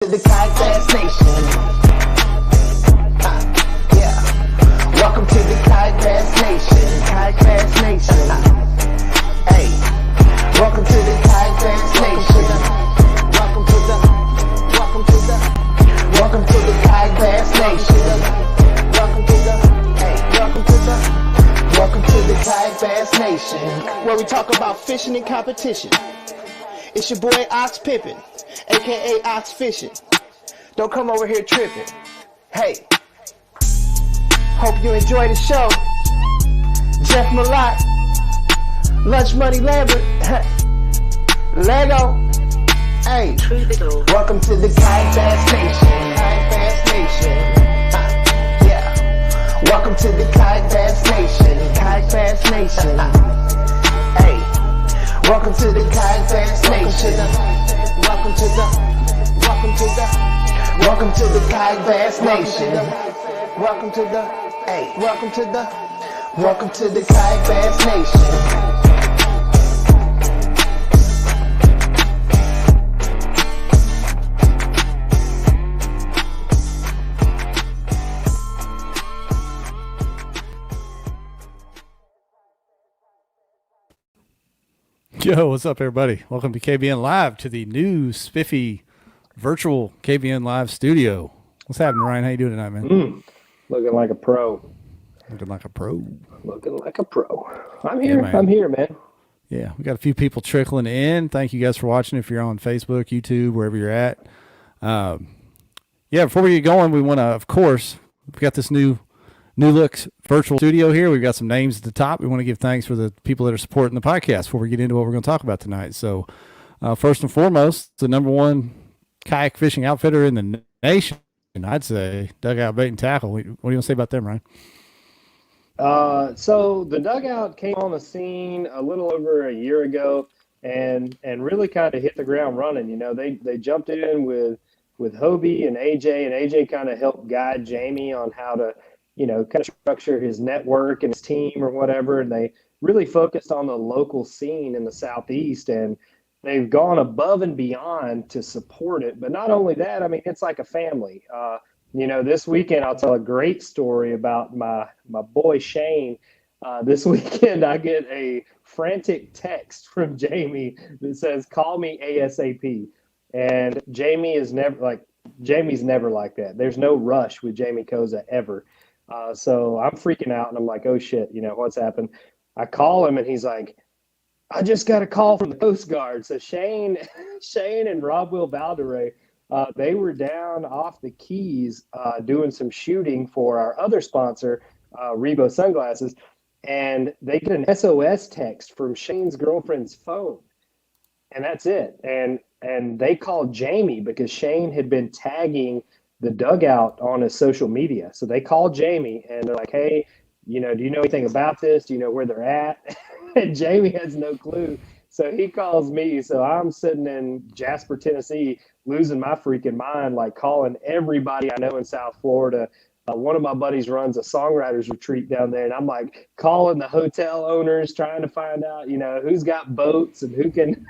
The Kayak Bass Nation. Yeah. Welcome to the Kayak Bass Nation. Kayak Bass Nation. Hey. Welcome to the Kayak Bass Nation. Welcome to the Kayak Bass Nation. Welcome to the Kayak Bass Nation, where we talk about fishing and competition. It's your boy Ox Pippin, aka Ox Fishing. Don't come over here tripping. Hey, hope you enjoy the show. Jeff Malott, Lunch Money Lambert, Lego. Hey, welcome to the Kayak Bass Nation. Kayak Bass Nation. Yeah. Welcome to the Kayak Bass Nation. Kayak Bass Nation. Hey. Welcome to the Kayak Bass Nation. Welcome to the Kayak Bass Nation. Welcome to the Kayak Bass Nation. Yo, what's up, everybody? Welcome to KBN Live, to the new spiffy virtual KBN Live studio. What's happening, Ryan? How you doing tonight, man? Looking like a pro. Looking like a pro. I'm here. Yeah, I'm here, man. Yeah, we got a few people trickling in. Thank you guys for watching. If you're on Facebook, YouTube, wherever you're at. Before we get going, we want to, of course, we've got this new look virtual studio here. We've got some names at the top. We want to give thanks for the people that are supporting the podcast before we get into what we're going to talk about tonight. So first and foremost, the number one kayak fishing outfitter in the nation, I'd say, Dugout Bait and Tackle. What do you want to say about them, Ryan? So the Dugout came on the scene a little over a year ago and really kind of hit the ground running. You know, they jumped in with Hobie and AJ kind of helped guide Jamie on how to, you know, kind of structure his network and his team or whatever. And they really focused on the local scene in the Southeast, and they've gone above and beyond to support it. But not only that, I mean, it's like a family. You know, this weekend, I'll tell a great story about my boy Shane. This weekend, I get a frantic text from Jamie that says, "Call me ASAP." And Jamie's never like that. There's no rush with Jamie Koza ever. So I'm freaking out, and I'm like, oh shit, you know, what's happened? I call him, and he's like, I just got a call from the Coast Guard. So Shane and Rob Will Valderay, they were down off the Keys doing some shooting for our other sponsor, Rebo Sunglasses, and they get an SOS text from Shane's girlfriend's phone, and that's it. And they called Jamie because Shane had been tagging the Dugout on his social media. So they called Jamie, and they're like, hey, you know, do you know anything about this? Do you know where they're at? And Jamie has no clue. So he calls me. So I'm sitting in Jasper, Tennessee, losing my freaking mind, like calling everybody I know in South Florida. One of my buddies runs a songwriters retreat down there, and I'm like calling the hotel owners, trying to find out, you know, who's got boats and who can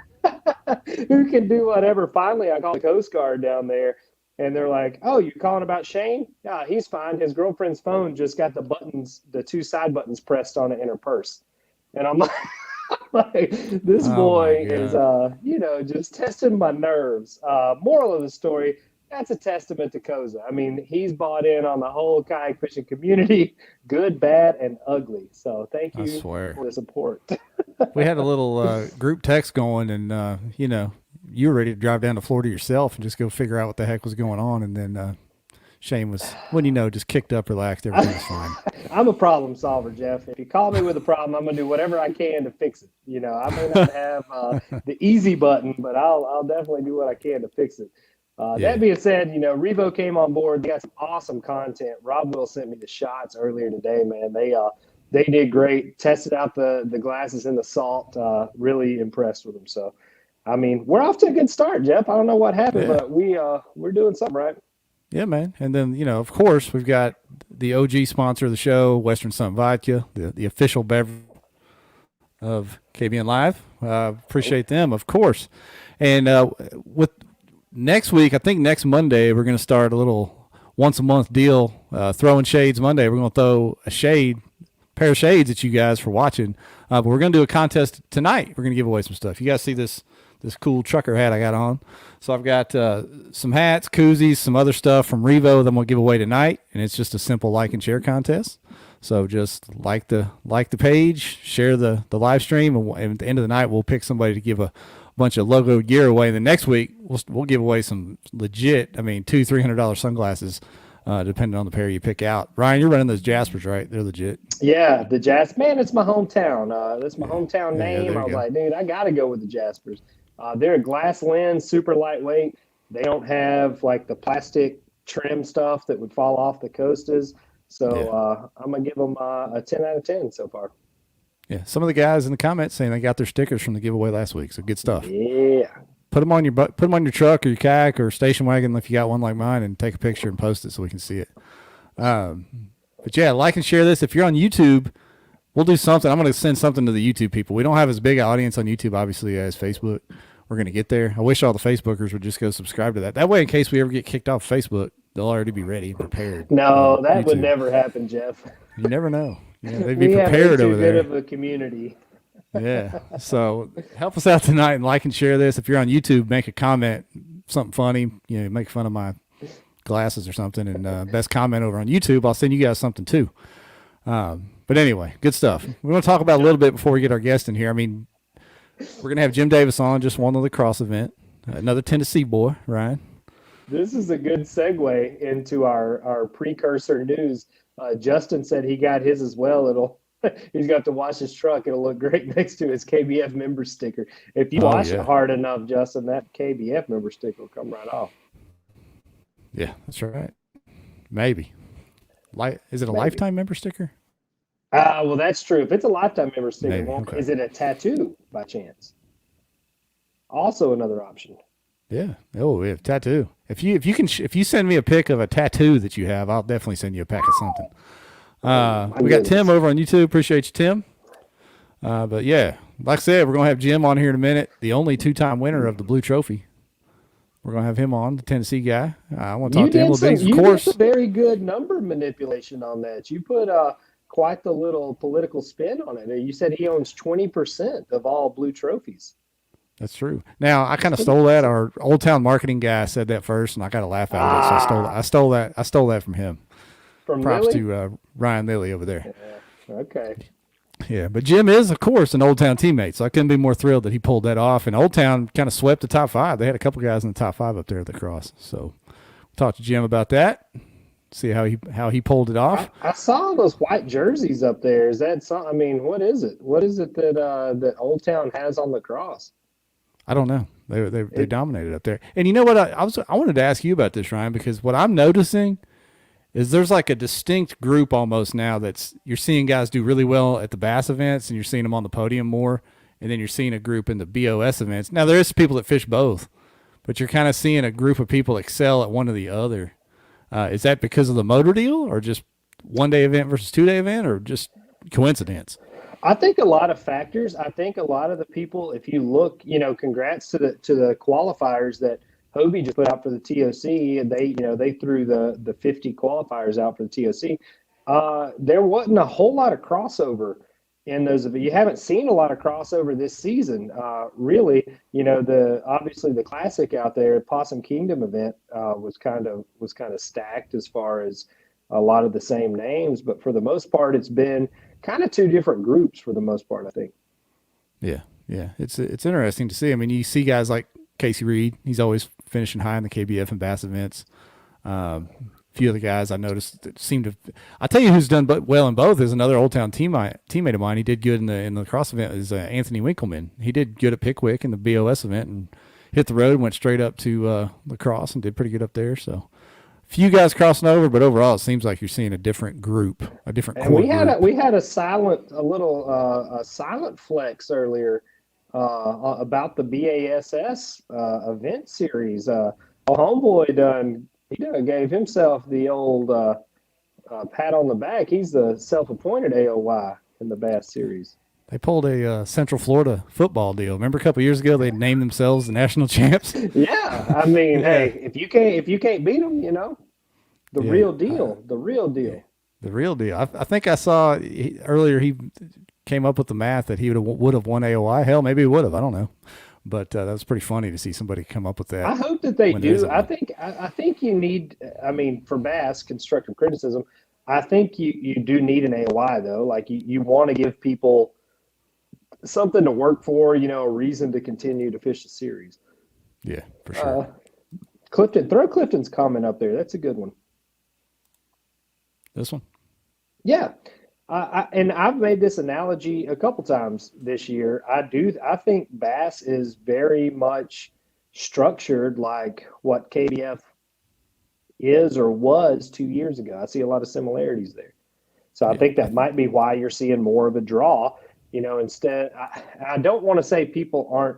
do whatever. Finally, I called the Coast Guard down there. And they're like, oh, you're calling about Shane? Yeah, he's fine. His girlfriend's phone just got the two side buttons pressed on it in her purse. And I'm like, this boy is, you know, just testing my nerves. Moral of the story, that's a testament to Koza. I mean, he's bought in on the whole kayak fishing community, good, bad, and ugly. So thank you for the support. We had a little group text going, and, you know, you were ready to drive down to Florida yourself and just go figure out what the heck was going on. And then Shane was, when you know, just kicked up, relaxed, everything was fine. I'm a problem solver, Jeff. If you call me with a problem, I'm going to do whatever I can to fix it. You know, I may not have the easy button, but I'll definitely do what I can to fix it. That being said, you know, Revo came on board. They got some awesome content. Rob Will sent me the shots earlier today, man. They did great. Tested out the glasses in the salt. Really impressed with them. So, I mean, we're off to a good start, Jeff. I don't know what happened, but we're doing something right. Yeah, man. And then, you know, of course, we've got the OG sponsor of the show, Western Sun Vodka, the official beverage of KBN Live. Appreciate them, of course. And with next week, I think next Monday, we're going to start a little once a month deal, throwing shades Monday. We're going to throw a pair of shades at you guys for watching. But we're going to do a contest tonight. We're going to give away some stuff. You guys see this cool trucker hat I got on? So I've got some hats, koozies, some other stuff from Revo that I'm going to give away tonight, and it's just a simple like and share contest. So just like the page, share the live stream, and at the end of the night, we'll pick somebody to give a bunch of logo gear away. And the next week, we'll give away some legit, $200-$300 sunglasses, depending on the pair you pick out. Ryan, you're running those Jaspers, right? They're legit. Yeah, the Jaspers. Man, it's my hometown. That's my hometown name. I was like, dude, I got to go with the Jaspers. They're a glass lens, super lightweight. They don't have like the plastic trim stuff that would fall off the Costas. So I'm going to give them a 10 out of 10 so far. Yeah, some of the guys in the comments saying they got their stickers from the giveaway last week, so good stuff. Yeah. Put them on your truck or your kayak or station wagon if you got one like mine, and take a picture and post it so we can see it. But yeah, like and share this. If you're on YouTube, we'll do something. I'm going to send something to the YouTube people. We don't have as big an audience on YouTube, obviously, as Facebook. We're going to get there. I wish all the Facebookers would just go subscribe to that. That way, in case we ever get kicked off Facebook, they'll already be ready and prepared. No, that would never happen, Jeff. You never know. Yeah, they'd be prepared over there. We have too good of a community. Yeah. So help us out tonight and like and share this. If you're on YouTube, make a comment, something funny. Make fun of my glasses or something, and best comment over on YouTube. I'll send you guys something too. But anyway, good stuff. We want to talk about a little bit before we get our guest in here. We're going to have Jim Davis on, just won the lacrosse event. Another Tennessee boy, Ryan. This is a good segue into our precursor news. Justin said he got his as well. He's got to wash his truck. It'll look great next to his KBF member sticker. If you wash it hard enough, Justin, that KBF member sticker will come right off. Yeah, that's right. Maybe. Is it a lifetime member sticker? Well, that's true. If it's a lifetime member sticker, okay. Is it a tattoo by chance? Also another option. Yeah. Oh, we have tattoo. If you send me a pic of a tattoo that you have, I'll definitely send you a pack of something. We got Tim over on YouTube. Appreciate you, Tim. But yeah, like I said, we're gonna have Jim on here in a minute. The only 2-time winner of the Blue Trophy. We're gonna have him on, the Tennessee guy. I want to talk to him a little bit. Of course, you did very good number manipulation on that. You put quite the little political spin on it. You said he owns 20% of all Blue Trophies. That's true. Now I kind of stole that. Our Old Town marketing guy said that first, and I got a laugh out of it. So I stole that from him. From Props Lily? to Ryan Lilly over there. Yeah. Okay. Yeah, but Jim is, of course, an Old Town teammate, so I couldn't be more thrilled that he pulled that off. And Old Town kind of swept the top 5. They had a couple guys in the top 5 up there at the cross. So we'll talk to Jim about that. See how he pulled it off. I saw those white jerseys up there. Is that something? What is it? What is it that Old Town has on the cross? I don't know. They dominated up there. And you know what? I wanted to ask you about this, Ryan, because what I'm noticing is there's like a distinct group almost now you're seeing guys do really well at the Bass events, and you're seeing them on the podium more, and then you're seeing a group in the BOS events. Now there is people that fish both, but you're kind of seeing a group of people excel at one or the other. Is that because of the motor deal, or just 1-day event versus 2-day event, or just coincidence? I think a lot of factors. I think a lot of the people, if you look, congrats to the qualifiers that Hobie just put out for the TOC, and they threw the 50 qualifiers out for the TOC. There wasn't a whole lot of crossover in those of you. You haven't seen a lot of crossover this season, really. Obviously the classic out there, Possum Kingdom event, was kind of stacked as far as a lot of the same names, but for the most part, it's been kind of 2 different groups for the most part, I think. Yeah, it's interesting to see. You see guys like Casey Reed. He's always finishing high in the KBF and Bass events. A few of the guys I noticed that seem to. I tell you who's done well in both is another Old Town teammate of mine. He did good in the cross event. Is Anthony Winkleman. He did good at Pickwick in the BOS event and hit the road and went straight up to the cross and did pretty good up there. So a few guys crossing over, but overall it seems like you're seeing a different group, a different. And we had a silent flex earlier about the BASS event series. Homeboy he gave himself the old pat on the back. He's the self-appointed AOY in the Bass series. They pulled a Central Florida football deal. Remember a couple years ago they named themselves the national champs? Yeah, I mean, Yeah. hey, if you can't beat them, the Yeah. real deal, the real Yeah. deal. The real deal. I think I saw earlier he came up with the math that he would have won AOI. Hell, maybe he would have. I don't know. But that was pretty funny to see somebody come up with that I hope that they when there do. isn't one. I think you need. I mean, for Bass constructive criticism, I think you do need an AOI though. Like you want to give people something to work for. A reason to continue to fish the series. Yeah, for sure. Throw Clifton's comment up there. That's a good one. This one? Yeah. And I've made this analogy a couple times this year. I think Bass is very much structured like what KBF is or was 2 years ago. I see a lot of similarities there. So I Yeah. think that might be why you're seeing more of a draw. Instead, I don't want to say people aren't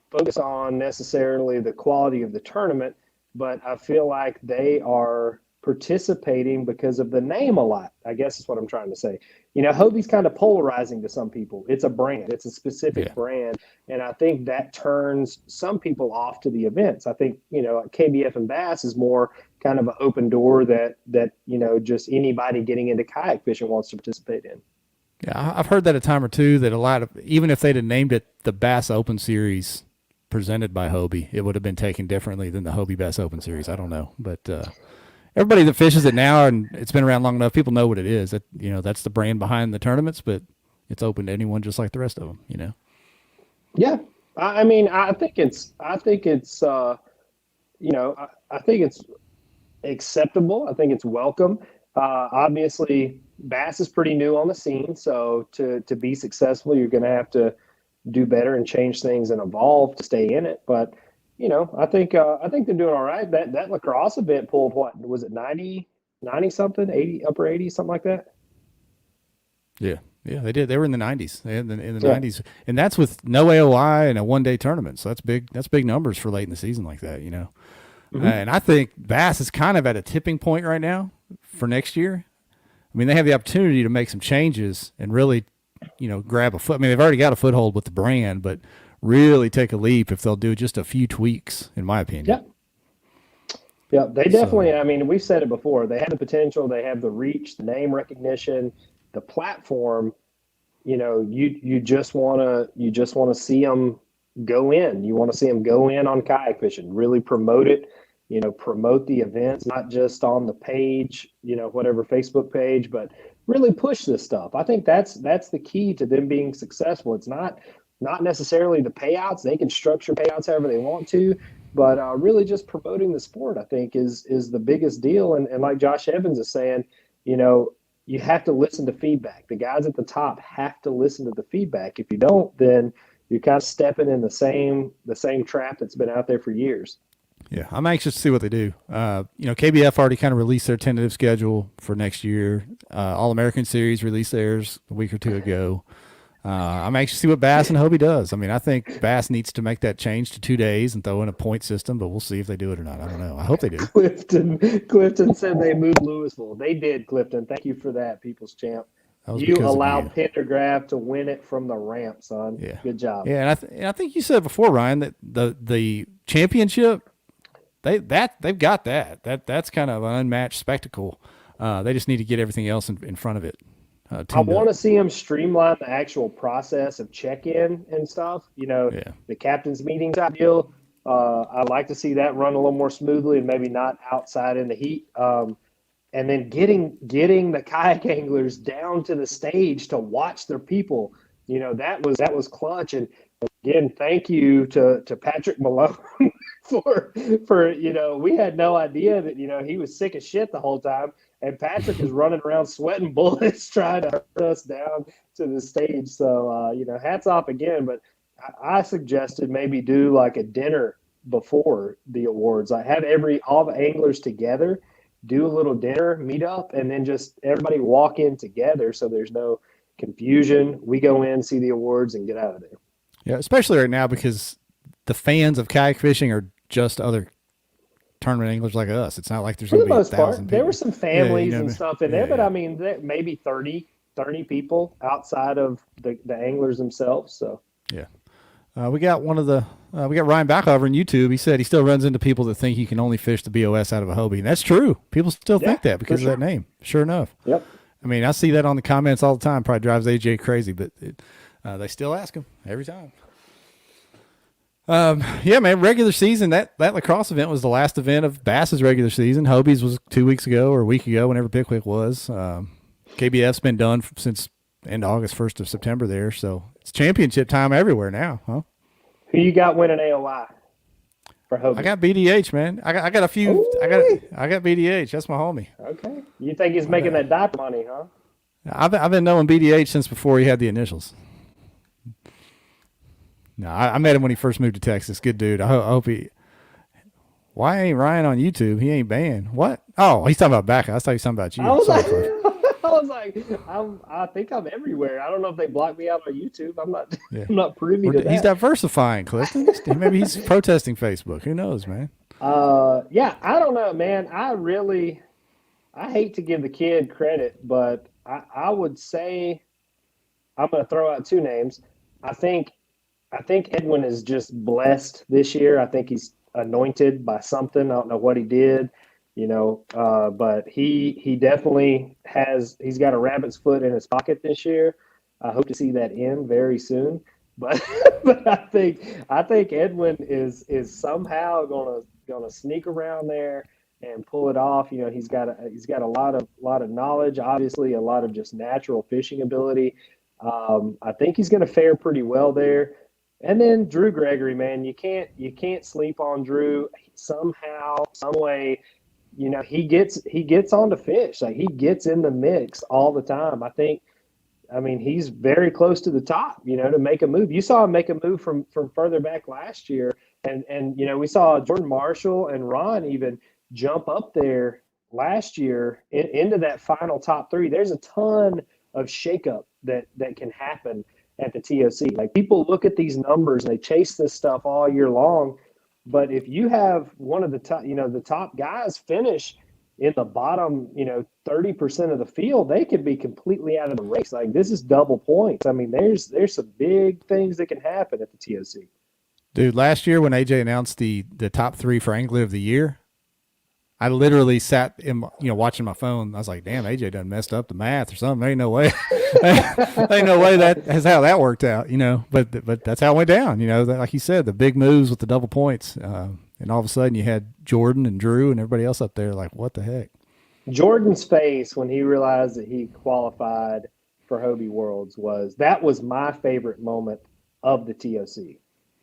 focused on necessarily the quality of the tournament, but I feel like they are participating because of the name a lot. I guess is what I'm trying to say. Hobie's kind of polarizing to some people. It's a brand, it's a specific Yeah. brand. And I think that turns some people off to the events. I think, KBF and Bass is more kind of an open door that, just anybody getting into kayak fishing wants to participate in. Yeah, I've heard that a time or two that a lot of, even if they'd have named it the Bass Open Series presented by Hobie, it would have been taken differently than the Hobie Bass Open Series. I don't know. But everybody that fishes it now, and it's been around long enough, people know what it is. That's the brand behind the tournaments, but it's open to anyone just like the rest of them, Yeah. I mean, I think it's acceptable. I think it's welcome. Obviously, Bass is pretty new on the scene, so to be successful, you're going to have to do better and change things and evolve to stay in it. But I think they're doing all right. That lacrosse event pulled what was it 90 something 80 upper 80 something like that. Yeah, they did. They were in the 90s. They had in the 90s, and that's with no AOI and a one-day tournament. So that's big. That's big numbers for late in the season like that, Mm-hmm. And I think Bass is kind of at a tipping point right now for next year. I mean, they have the opportunity to make some changes and really, grab a foot. I mean, they've already got a foothold with the brand, but really take a leap if they'll do just a few tweaks, in my opinion. Yeah, they definitely. I mean, we've said it before. They have the potential. They have the reach, the name recognition, the platform. You just want to see them go in. You want to see them go in on kayak fishing. Really promote it. Promote the events, not just on the page, whatever Facebook page, but really push this stuff. I think that's the key to them being successful. It's not necessarily the payouts. They can structure payouts however they want to, but really just promoting the sport, I think, is the biggest deal. And like Josh Evans is saying, you have to listen to feedback. The guys at the top have to listen to the feedback. If you don't, then you're kind of stepping in the same trap that's been out there for years. Yeah, I'm anxious to see what they do. KBF already kind of released their tentative schedule for next year. All-American Series released theirs a week or two ago. I'm anxious to see what Bass and Hobie does. I mean, I think Bass needs to make that change to 2 days and throw in a point system, but we'll see if they do it or not. I don't know. I hope they do. Clifton said they moved Louisville. They did, Clifton. Thank you for that, People's Champ. You allowed Pendergraph to win it from the ramp, son. Yeah. Good job. Yeah, and I think you said before, Ryan, that the championship, they've got that. That's kind of an unmatched spectacle. They just need to get everything else in front of it. I want to see them streamline the actual process of check-in and stuff. The captain's meeting type deal. I'd like to see that run a little more smoothly and maybe not outside in the heat. And then getting the kayak anglers down to the stage to watch their people. That was clutch. And again, thank you to Patrick Malone for we had no idea that he was sick as shit the whole time. And Patrick is running around sweating bullets trying to hurt us down to the stage. So, hats off again. But I suggested maybe do like a dinner before the awards. I have all the anglers together, do a little dinner, meet up, and then just everybody walk in together so there's no confusion. We go in, see the awards, and get out of there. Yeah, especially right now because the fans of kayak fishing are just other tournament anglers like us. It's not like there's going to be 1,000 people. There were some families and stuff in there, but yeah. I mean, maybe 30, 30 people outside of the anglers themselves. So Yeah. We got we got Ryan Backover on YouTube. He said he still runs into people that think you can only fish the BOS out of a Hobie. And that's true. People still think that because of that name. Sure enough. Yep. I mean, I see that on the comments all the time. Probably drives AJ crazy, but they still ask him every time. Yeah, man, regular season, that lacrosse event was the last event of Bass's regular season. Hobie's was 2 weeks ago or a week ago, whenever Pickwick was. KBF's been done since end of August, 1st of September there. So it's championship time everywhere now, huh? Who you got winning AOI for Hobie? I got BDH, man. I got a few. Ooh. I got BDH. That's my homie. Okay. You think he's making that diaper money, huh? I've been knowing BDH since before he had the initials. No, I met him when he first moved to Texas. Good dude. I hope he. Why ain't Ryan on YouTube? He ain't banned. What? Oh, he's talking about back. I thought he was talking about you. I think I'm everywhere. I don't know if they blocked me out on YouTube. I'm not privy to that. He's diversifying, Clifton. Maybe he's protesting Facebook. Who knows, man? Yeah, I don't know, man. I hate to give the kid credit, but I would say I'm going to throw out two names. I think Edwin is just blessed this year. I think he's anointed by something. I don't know what he did, but he definitely he's got a rabbit's foot in his pocket this year. I hope to see that end very soon. But but I think Edwin is somehow gonna sneak around there and pull it off. He's got a lot of knowledge, obviously a lot of just natural fishing ability. I think he's gonna fare pretty well there. And then Drew Gregory, man, you can't sleep on Drew. Somehow, some way, he gets on to fish. Like, he gets in the mix all the time. He's very close to the top, to make a move. You saw him make a move from further back last year. And we saw Jordan Marshall and Ron even jump up there last year into that final top three. There's a ton of shakeup that can happen at the TOC. Like, people look at these numbers and they chase this stuff all year long. But if you have one of the top, the top guys finish in the bottom, 30% of the field, they could be completely out of the race. Like, this is double points. I mean, there's some big things that can happen at the TOC. Dude, last year when AJ announced the top three for Angler of the Year, I literally sat in, watching my phone. I was like, damn, AJ done messed up the math or something. There ain't no way. Ain't no way that's how that worked out, But that's how it went down, Like you said, the big moves with the double points. And all of a sudden you had Jordan and Drew and everybody else up there like, what the heck? Jordan's face when he realized that he qualified for Hobie Worlds was my favorite moment of the TOC.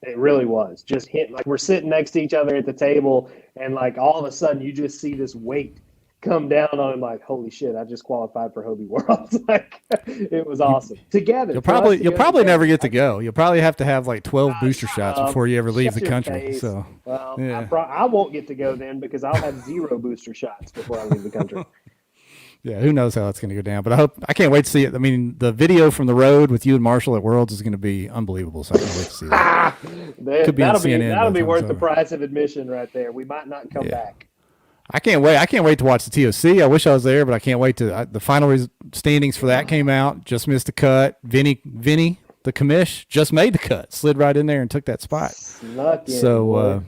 It really was. Just like, we're sitting next to each other at the table, and like all of a sudden you just see this weight come down on him. Like, holy shit, I just qualified for Hobie Worlds. Like, it was awesome. Together, you'll probably never get to go. You'll probably have to have like 12 booster shots before you ever leave the country. Face. So, well, yeah. I won't get to go then because I'll have 0 booster shots before I leave the country. Yeah, who knows how that's going to go down? But I can't wait to see it. I mean, the video from the road with you and Marshall at Worlds is going to be unbelievable. So I can't wait to see that. That'll be worth the price of admission right there. We might not come back. I can't wait. I can't wait to watch the TOC. I wish I was there, but I can't wait to. The final standings for that came out. Just missed the cut. Vinny, the commish, just made the cut. Slid right in there and took that spot. So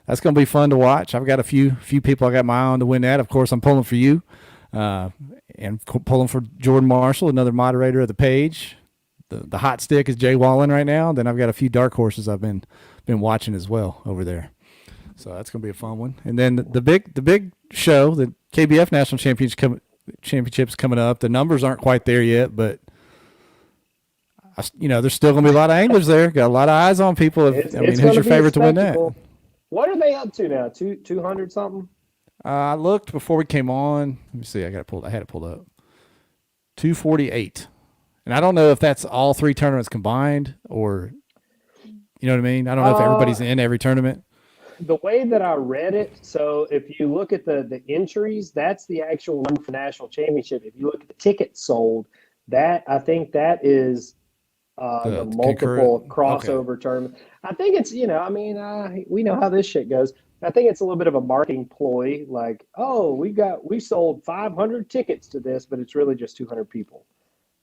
that's going to be fun to watch. I've got a few people I got my eye on to win that. Of course, I'm pulling for you. And pulling for Jordan Marshall, another moderator of the page. The hot stick is Jay Wallen right now. Then I've got a few dark horses I've been watching as well over there. So that's going to be a fun one. And then the big show, the KBF National Championship's coming up. The numbers aren't quite there yet, but there's still going to be a lot of anglers there. Got a lot of eyes on people. Who's your favorite to win that? What are they up to now? 200 something? I looked before we came on. Let me see. I had it pulled up. 248, and I don't know if that's all 3 tournaments combined, or you know what I mean. I don't know if everybody's in every tournament. The way that I read it, so if you look at the entries, that's the actual one for national championship. If you look at the tickets sold, I think that is the multiple crossover tournament. I think it's we know how this shit goes. I think it's a little bit of a marketing ploy, like, oh, we sold 500 tickets to this, but it's really just 200 people.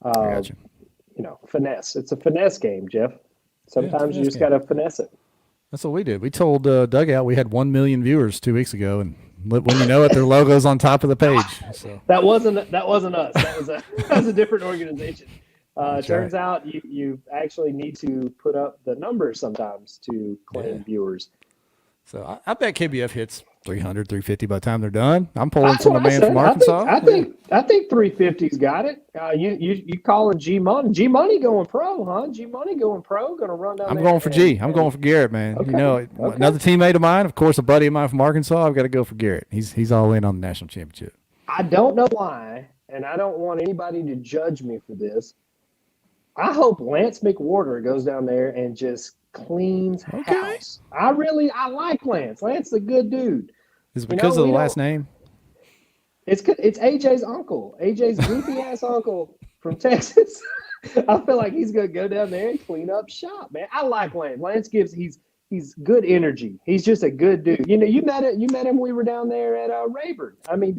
I got you. Finesse. It's a finesse game, Jeff. Sometimes you just got to finesse it. That's what we did. We told Dugout we had 1 million viewers 2 weeks ago, and when you know it, their logo's on top of the page. So that wasn't us. That was a different organization. Turns right. out you actually need to put up the numbers sometimes to claim viewers. So I bet KBF hits 300, 350 by the time they're done. I'm pulling That's from the what I man said. from Arkansas. I think 350's got it. You calling G Money? G Money going pro, huh? G Money going pro. Going to run down. I'm going for G. I'm going for Garrett, man. Okay. Another teammate of mine, of course, a buddy of mine from Arkansas. I've got to go for Garrett. He's all in on the national championship. I don't know why, and I don't want anybody to judge me for this. I hope Lance McWhorter goes down there and just cleans house. I like Lance. Lance is a good dude. Is it because of the last name? It's AJ's uncle. AJ's goofy ass uncle from Texas. I feel like he's gonna go down there and clean up shop, man. I like Lance. Lance he's good energy. He's just a good dude. You met him when we were down there at Rayburn. I mean,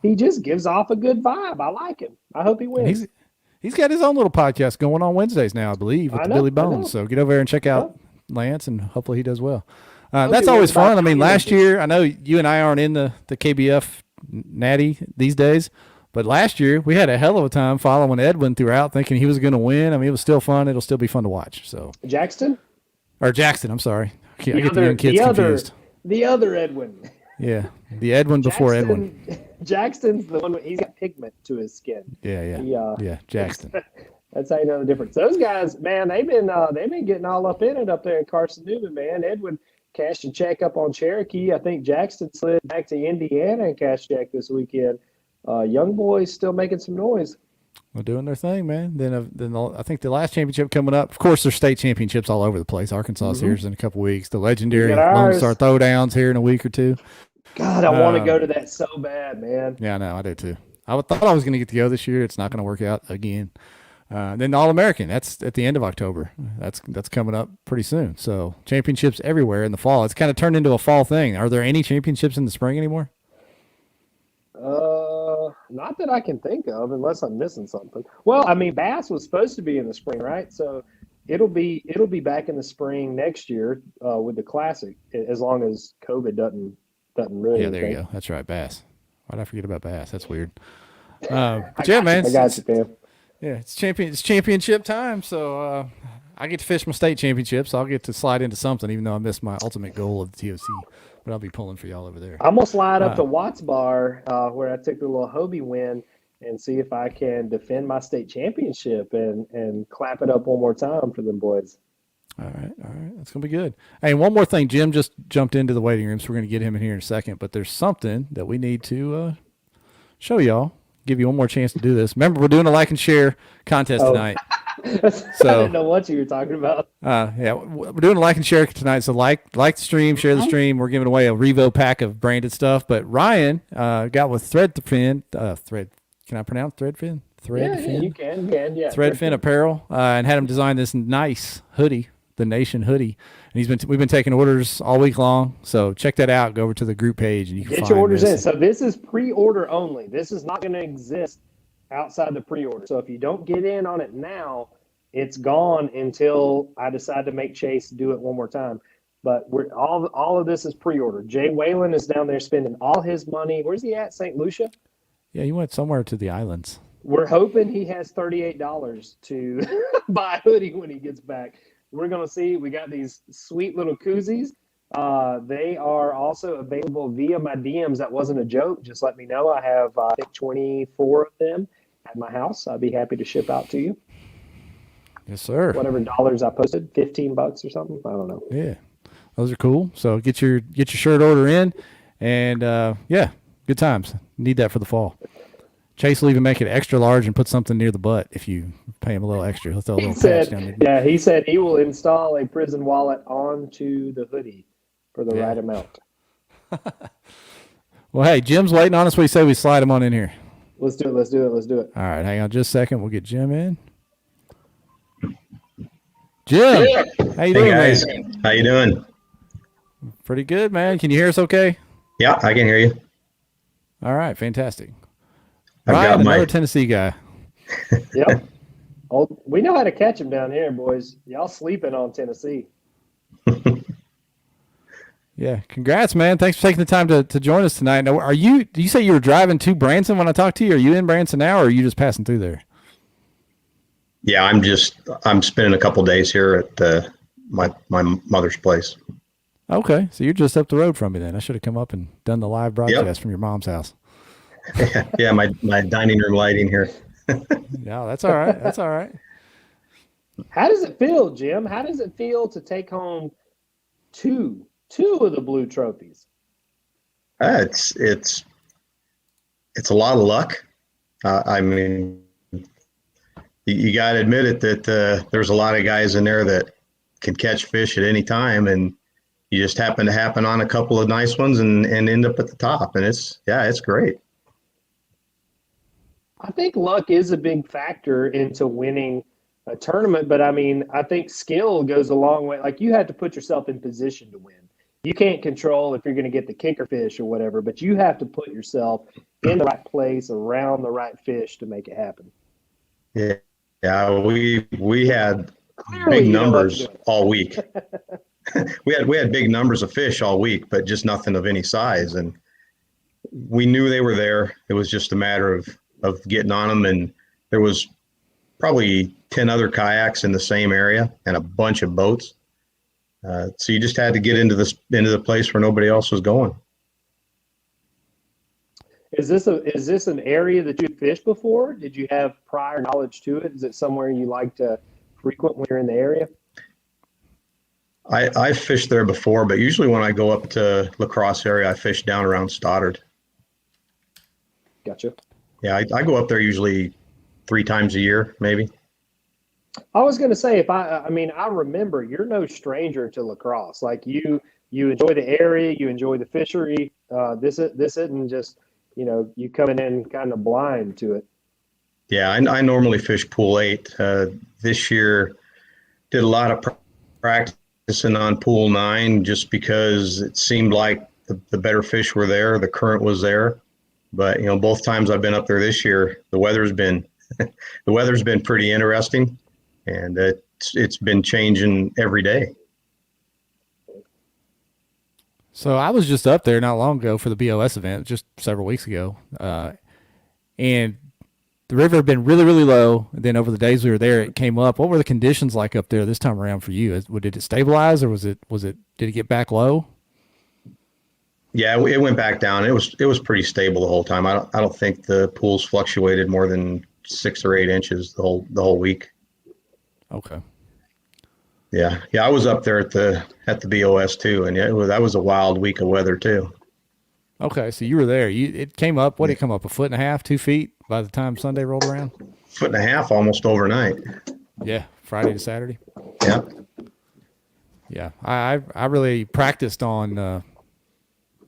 he just gives off a good vibe. I like him. I hope he wins. He's got his own little podcast going on Wednesdays now, I believe, with Billy Bones. So get over there and check out Lance, and hopefully he does well. That's always fun. I mean, last year, I know you and I aren't in the KBF Natty these days, but last year we had a hell of a time following Edwin throughout, thinking he was going to win. I mean, it was still fun. It'll still be fun to watch. So Jackson, I'm sorry. I get the young kids confused. The other Edwin. Yeah, the Edwin before Edwin. Jackson's the one. He's got pigment to his skin. Yeah, Jackson. That's how you know the difference. Those guys, man, they've been getting all up in it up there in Carson Newman, man. Edwin cashed a check up on Cherokee. I think Jackson slid back to Indiana and cashed a check this weekend. Young boys still making some noise. Well, doing their thing, man. Then I think the last championship coming up. Of course, there's state championships all over the place. Arkansas here's in a couple weeks. The legendary Lone Star Throwdowns here in a week or two. God, I want to go to that so bad, man. Yeah, I know. I do too. I thought I was going to get to go this year. It's not going to work out again. Then the All-American, that's at the end of October. That's coming up pretty soon. So championships everywhere in the fall. It's kind of turned into a fall thing. Are there any championships in the spring anymore? Not that I can think of, unless I'm missing something. Well, I mean, Bass was supposed to be in the spring, right? So it'll be back in the spring next year with the Classic, as long as COVID doesn't really. Yeah, there you go. That's right, Bass. Why did I forget about Bass? That's weird. But yeah, man. I got you, Pam. Yeah, it's championship time, so I get to fish my state championships. I'll get to slide into something, even though I missed my ultimate goal of the TOC. But I'll be pulling for y'all over there. I'm gonna slide up to Watts Bar, where I took the little Hobie win, and see if I can defend my state championship and clap it up one more time for them boys. All right, that's gonna be good. Hey, one more thing, Jim just jumped into the waiting room, so we're gonna get him in here in a second. But there's something that we need to show y'all. Give you one more chance to do this. Remember, we're doing a like and share contest tonight. So I didn't know what you were talking about. Yeah, we're doing a like and share tonight. So like the stream, share the stream. We're giving away a Revo pack of branded stuff. But Ryan got with Threadfin. Can I pronounce Threadfin? Threadfin. Yeah, you can. Yeah. Threadfin apparel, and had him design this nice hoodie, the Nation hoodie. And we've been taking orders all week long. So check that out. Go over to the group page and you can get find your orders this. in. So this is pre-order only. This is not going to exist outside the pre-order. So if you don't get in on it now, it's gone until I decide to make Chase do it one more time. But all of this is pre-order. Jay Whalen is down there spending all his money. Where's he at? St. Lucia? Yeah, he went somewhere to the islands. We're hoping he has $38 to buy a hoodie when he gets back. We're going to see. We got these sweet little koozies. They are also available via my DMs. That wasn't a joke. Just let me know. I have, I think, 24 of them at my house. I'd be happy to ship out to you. Yes, sir. Whatever dollars I posted, $15 or something. I don't know. Yeah, those are cool. So get your shirt order in, and yeah, good times. Need that for the fall. Chase will even make it extra large and put something near the butt if you pay him a little extra. He'll throw a little patch down there. Yeah, he said he will install a prison wallet onto the hoodie for the right amount. Well, hey, Jim's waiting on us. We say we slide him on in here. Let's do it. All right, hang on just a second. We'll get Jim in. Jim, how you doing, guys? Man? How you doing? Pretty good, man. Can you hear us okay? Yeah, I can hear you. All right, fantastic. I've Ryan, got another Tennessee guy. Yep. Oh, we know how to catch them down here, boys. Y'all sleeping on Tennessee. Yeah, congrats, man. Thanks for taking the time to join us tonight. Now, do you say you were driving to Branson when I talked to you? Are you in Branson now, or are you just passing through there? Yeah, I'm spending a couple days here at my mother's place. Okay, so you're just up the road from me then. I should have come up and done the live broadcast Yep. from your mom's house. Yeah, my dining room lighting here. No, that's all right. That's all right. How does it feel, Jim? How does it feel to take home two of the blue trophies? It's a lot of luck. I mean, you got to admit it that there's a lot of guys in there that can catch fish at any time, and you just happen to happen on a couple of nice ones and end up at the top, and it's great. I think luck is a big factor into winning a tournament, but I mean, I think skill goes a long way. Like, you have to put yourself in position to win. You can't control if you're going to get the kicker fish or whatever, but you have to put yourself in the right place around the right fish to make it happen. Yeah, we had Clearly, big you know what numbers you're doing. all week. we had big numbers of fish all week, but just nothing of any size, and we knew they were there. It was just a matter of getting on them, and there was probably 10 other kayaks in the same area and a bunch of boats. So you just had to get into the place where nobody else was going. Is this an area that you fished before? Did you have prior knowledge to it? Is it somewhere you like to frequent when you're in the area? I've fished there before, but usually when I go up to La Crosse area, I fish down around Stoddard. Gotcha. Yeah, I go up there usually 3 times a year, maybe. I was going to say, I remember you're no stranger to La Crosse. Like, you enjoy the area, you enjoy the fishery. This isn't just, you coming in kind of blind to it. Yeah, I normally fish pool 8. This year, did a lot of practicing on pool 9 just because it seemed like the better fish were there, the current was there. But both times I've been up there this year, the weather's been pretty interesting, and it's been changing every day. So I was just up there not long ago for the BOS event, just several weeks ago, and the river had been really, really low. And then over the days we were there, it came up. What were the conditions like up there this time around for you? Did it stabilize, or did it get back low? Yeah, it went back down. It was pretty stable the whole time. I don't think the pools fluctuated more than 6 or 8 inches the whole week. Okay. Yeah. I was up there at the BOS too, and that was a wild week of weather too. Okay, so you were there. It came up. What did it come up? 1.5 feet, 2 feet by the time Sunday rolled around? 1.5 feet almost overnight. Yeah, Friday to Saturday. Yeah. Yeah, I really practiced on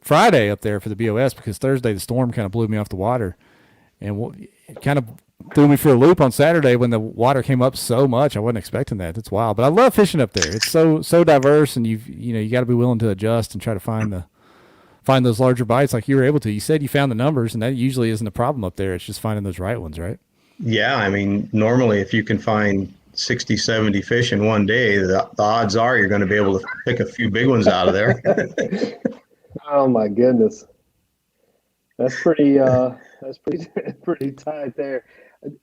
Friday up there for the BOS because Thursday the storm kind of blew me off the water, and it kind of threw me for a loop on Saturday when the water came up so much. I wasn't expecting that. It's wild, but I love fishing up there. It's so diverse, and you got to be willing to adjust and try to find those larger bites like you were able to. You said you found the numbers, and that usually isn't a problem up there. It's just finding those right ones, right? Yeah, I mean, normally if you can find 60, 70 fish in one day, the odds are you're going to be able to pick a few big ones out of there. Oh my goodness, that's pretty pretty tight there.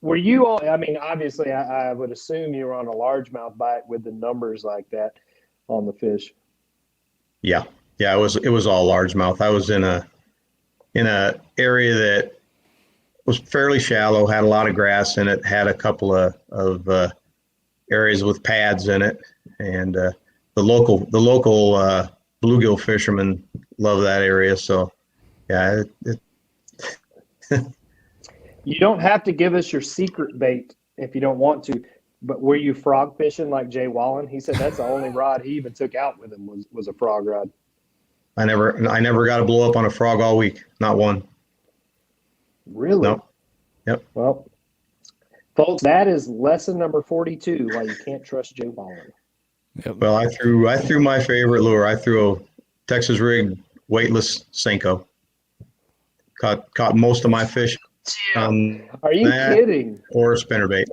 Were you all? I mean, obviously, I would assume you were on a largemouth bite with the numbers like that on the fish. Yeah, it was all largemouth. I was in a area that was fairly shallow, had a lot of grass in it, had a couple of areas with pads in it, and the local bluegill fishermen love that area. So, yeah. You don't have to give us your secret bait if you don't want to, but were you frog fishing like Jay Wallen? He said that's the only rod he even took out with him was a frog rod. I never got a blow up on a frog all week. Not one. Really? Nope. Yep. Well, folks, that is lesson number 42, why you can't trust Jay Wallen. Yep. Well, I threw my favorite lure. I threw a Texas rig weightless Senko. Caught most of my fish on Are you that kidding? or spinnerbait.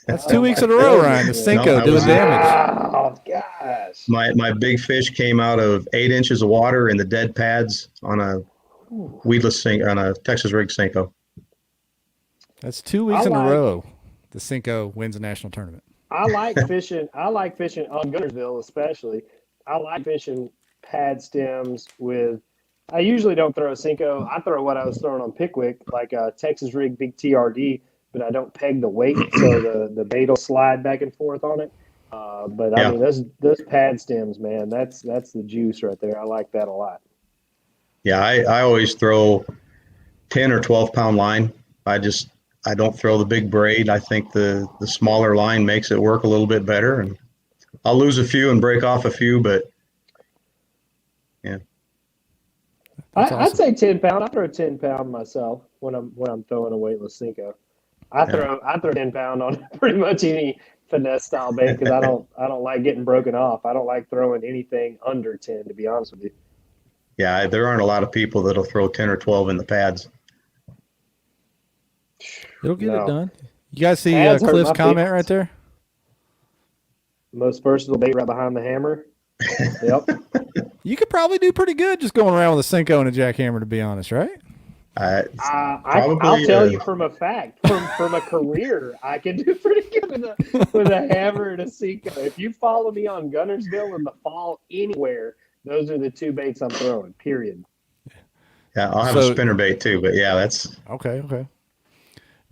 That's Oh 2 weeks my in a row, goodness, Ryan. The man. Cinco No, I doing was- damage. Oh gosh. My big fish came out of 8 inches of water in the dead pads on a weedless sink on a Texas rig Senko. That's 2 weeks I in a like- row. The Cinco wins a national tournament. I like fishing. I like fishing on Gunnersville, especially. I like fishing pad stems with. I usually don't throw a Cinco. I throw what I was throwing on Pickwick, like a Texas rig big TRD, but I don't peg the weight, so the bait will slide back and forth on it. But I Yeah. mean, those pad stems, man, that's the juice right there. I like that a lot. Yeah, I always throw 10 or 12 pound line. I don't throw the big braid. I think the smaller line makes it work a little bit better. And I'll lose a few and break off a few, but yeah. That's I'd awesome. say 10 pound. I throw 10 pound myself when I'm throwing a weightless Cinco. I throw 10 pound on pretty much any finesse style bait because I don't like getting broken off. I don't like throwing anything under 10, to be honest with you. Yeah, there aren't a lot of people that'll throw 10 or 12 in the pads. It'll get No. it done. You guys see Pads hurt Cliff's my comment feelings. right there? Most versatile bait right behind the hammer. Yep. You could probably do pretty good just going around with a Cinco and a jackhammer, to be honest, right? I'll Probably, tell you from a fact, from a career, I can do pretty good with a hammer and a Cinco. If you follow me on Gunnersville in the fall, anywhere, those are the two baits I'm throwing. Period. Yeah, I'll have So- a spinnerbait too, but yeah, that's Okay.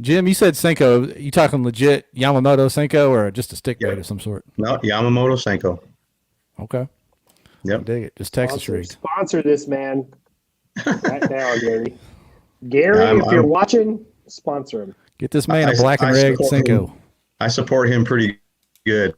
Jim, you said Cinco. You talking legit Yamamoto Cinco or just a stick bait of some sort? no Yamamoto Senko. Okay. Yep. Dig it. Just Texas rigged. Sponsor this man right now, Gary. Gary, I'm- if you're I'm- watching, sponsor him. Get this man a I- black and I red support Cinco. him. I support him pretty good.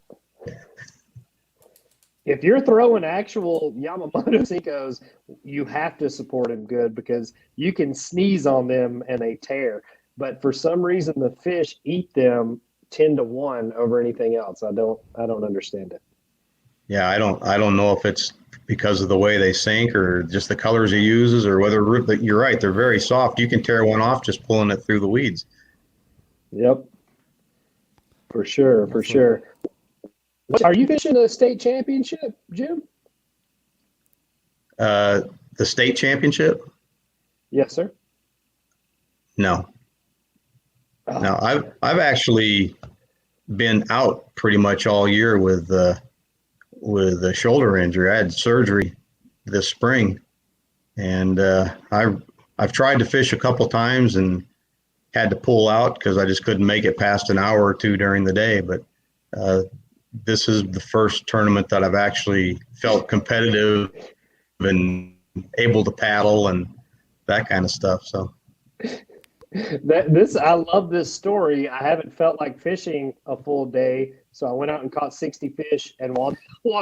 If you're throwing actual Yamamoto Cincos, you have to support him good because you can sneeze on them and they tear. But for some reason, the fish eat them 10-1 over anything else. I don't understand it. Yeah, I don't know if it's because of the way they sink or just the colors he uses or whether you're right. They're very soft. You can tear one off just pulling it through the weeds. Yep. For sure. Are you fishing a state championship, Jim? The state championship? Yes, sir. No. No, I've actually been out pretty much all year with a shoulder injury. I had surgery this spring, and I've tried to fish a couple times and had to pull out because I just couldn't make it past an hour or two during the day. But this is the first tournament that I've actually felt competitive and able to paddle and that kind of stuff. So. I love this story. I haven't felt like fishing a full day, so I went out and caught 60 fish and won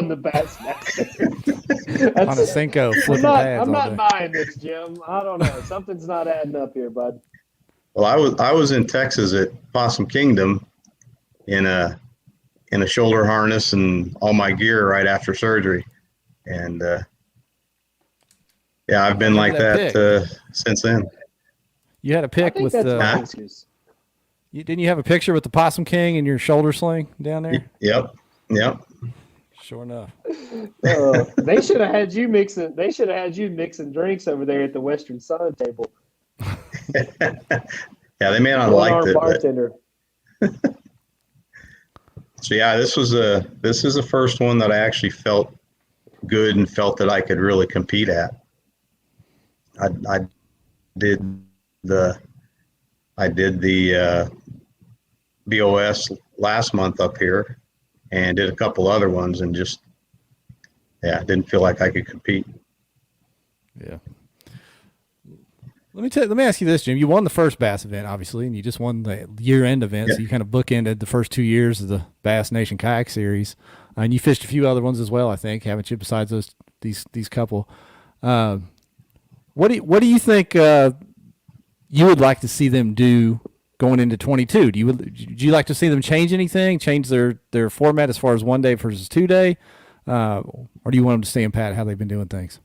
the BASS Master. On a Cinco, flipping pads I'm all not day. buying this, Jim. I don't know. Something's not adding up here, bud. Well, I was in Texas at Possum Kingdom in a shoulder harness and all my gear right after surgery, and yeah, I've been like that since then. You had a I pic think with that's the. my excuse. Didn't you have a picture with the Possum King and your shoulder sling down there? Yep. Sure enough. They should have had you mixing. They should have had you mixing drinks over there at the Western Sun table. Yeah, they may not have liked it. But, Bartender. so yeah, this is the first one that I actually felt good and felt that I could really compete at. I did the BOS last month up here and did a couple other ones and just didn't feel like I could compete. Yeah. Let me ask you this, Jim. You won the first Bass event, obviously, and you just won the year-end event. Yeah. So you kind of bookended the first 2 years of the BASS Nation Kayak Series, and you fished a few other ones as well, I think, haven't you? Besides these couple, what do you think you would like to see them do going into 22? Do you like to see them change anything? Change their format as far as 1 day versus 2 day, or do you want them to stay in pat how they've been doing things?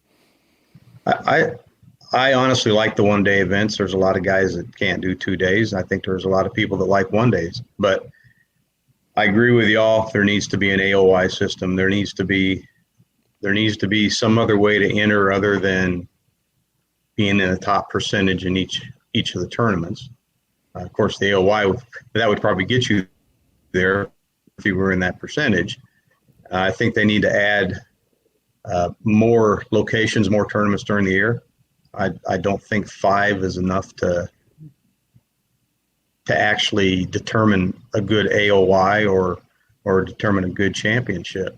I honestly like the 1-day events. There's a lot of guys that can't do 2 days. I think there's a lot of people that like 1 days, but I agree with y'all. There needs to be an AOY system. There needs to be some other way to enter other than being in the top percentage in each of the tournaments. Of course, the AOY, that would probably get you there if you were in that percentage. I think they need to add more locations, more tournaments during the year. I don't think 5 is enough to actually determine a good AOY or determine a good championship.